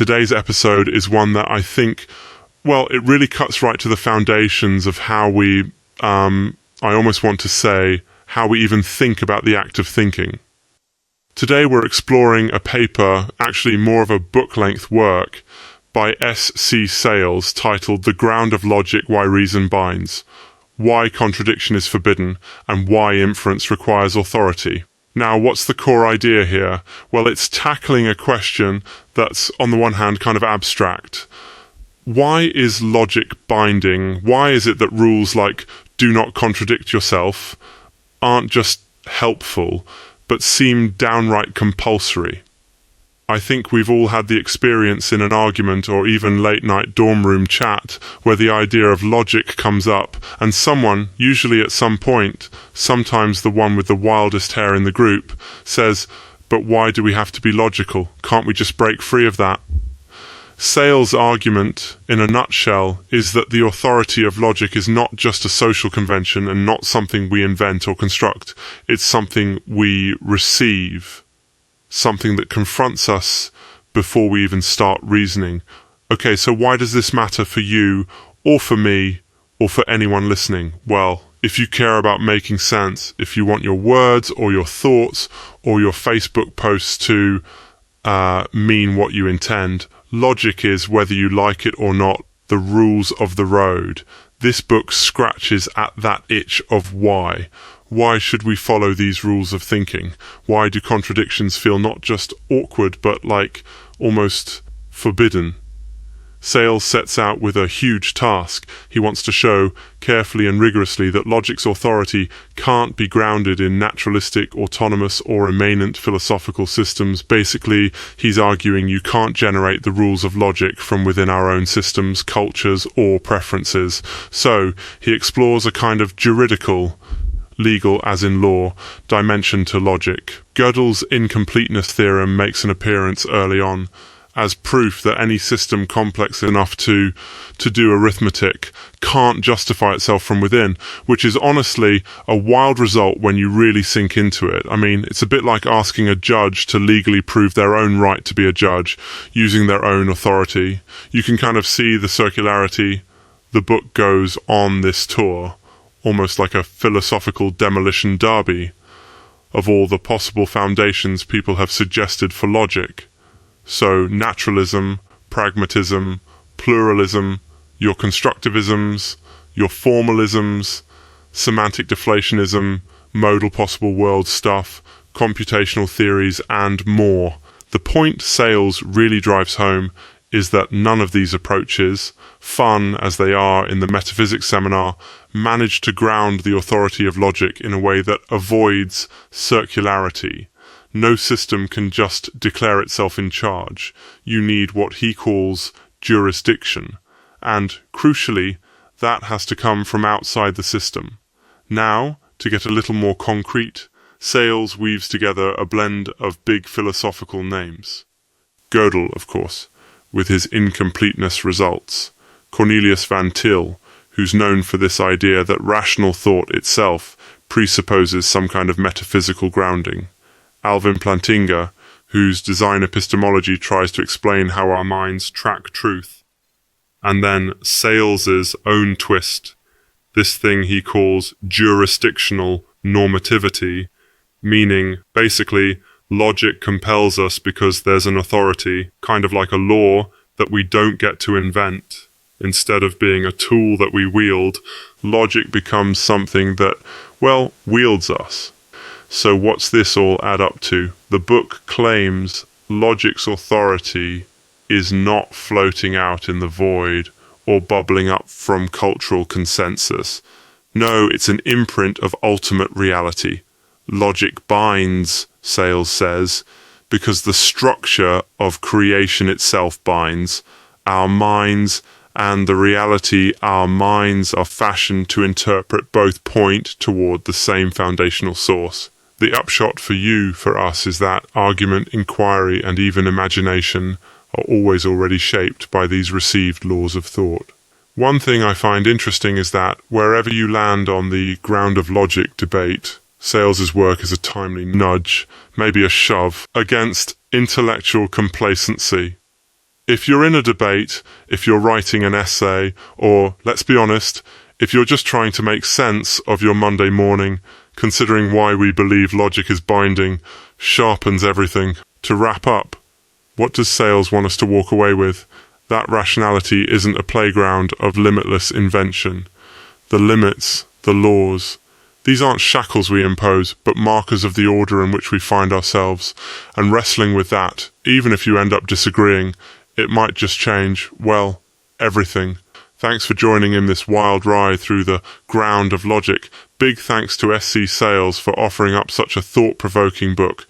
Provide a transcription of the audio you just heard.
today's episode is one that I think, well, it really cuts right to the foundations of how we, I almost want to say, how we even think about the act of thinking. Today we're exploring a paper, actually more of a book-length work, by S.C. Sayles titled The Ground of Logic, Why Reason Binds, Why Contradiction is Forbidden, and Why Inference Requires Authority. Now, what's the core idea here? Well, it's tackling a question that's, on the one hand, kind of abstract. Why is logic binding? Why is it that rules like do not contradict yourself aren't just helpful, but seem downright compulsory? I think we've all had the experience in an argument or even late-night dorm room chat where the idea of logic comes up and someone, usually at some point, sometimes the one with the wildest hair in the group, says, "But why do we have to be logical? Can't we just break free of that?" Sayles' argument, in a nutshell, is that the authority of logic is not just a social convention and not something we invent or construct. It's something we receive. Something that confronts us before we even start reasoning. Okay, so why does this matter for you, or for me, or for anyone listening? Well, if you care about making sense, if you want your words or your thoughts or your Facebook posts to mean what you intend, logic is, whether you like it or not, the rules of the road. This book scratches at that itch of why. Why should we follow these rules of thinking? Why do contradictions feel not just awkward, but like almost forbidden? Sayles sets out with a huge task. He wants to show carefully and rigorously that logic's authority can't be grounded in naturalistic, autonomous, or immanent philosophical systems. Basically, he's arguing you can't generate the rules of logic from within our own systems, cultures, or preferences. So, he explores a kind of juridical, legal as in law, dimension to logic. Gödel's incompleteness theorem makes an appearance early on as proof that any system complex enough to do arithmetic can't justify itself from within, which is honestly a wild result when you really sink into it. I mean, it's a bit like asking a judge to legally prove their own right to be a judge using their own authority. You can kind of see the circularity. The book goes on this tour, almost like a philosophical demolition derby of all the possible foundations people have suggested for logic. So naturalism, pragmatism, pluralism, your constructivisms, your formalisms, semantic deflationism, modal possible world stuff, computational theories, and more. The point Sayles really drives home is that none of these approaches, fun as they are in the metaphysics seminar, manage to ground the authority of logic in a way that avoids circularity. No system can just declare itself in charge. You need what he calls jurisdiction. And, crucially, that has to come from outside the system. Now, to get a little more concrete, Sayles weaves together a blend of big philosophical names. Gödel, of course, with his incompleteness results. Cornelius van Til, who's known for this idea that rational thought itself presupposes some kind of metaphysical grounding. Alvin Plantinga, whose design epistemology tries to explain how our minds track truth. And then Sayles' own twist, this thing he calls jurisdictional normativity, meaning, basically, logic compels us because there's an authority, kind of like a law that we don't get to invent. Instead of being a tool that we wield, logic becomes something that, well, wields us. So what's this all add up to? The book claims logic's authority is not floating out in the void or bubbling up from cultural consensus. No, it's an imprint of ultimate reality. Logic binds, Sayles says, because the structure of creation itself binds. Our minds and the reality our minds are fashioned to interpret both point toward the same foundational source. The upshot for you, for us, is that argument, inquiry, and even imagination are always already shaped by these received laws of thought. One thing I find interesting is that wherever you land on the ground of logic debate, Sayles' work is a timely nudge, maybe a shove, against intellectual complacency. If you're in a debate, if you're writing an essay, or, let's be honest, if you're just trying to make sense of your Monday morning, considering why we believe logic is binding, sharpens everything. To wrap up, what does Sayles want us to walk away with? That rationality isn't a playground of limitless invention. The limits, the laws, these aren't shackles we impose, but markers of the order in which we find ourselves. And wrestling with that, even if you end up disagreeing, it might just change, well, everything. Thanks for joining in this wild ride through the ground of logic. Big thanks to SC Sayles for offering up such a thought-provoking book.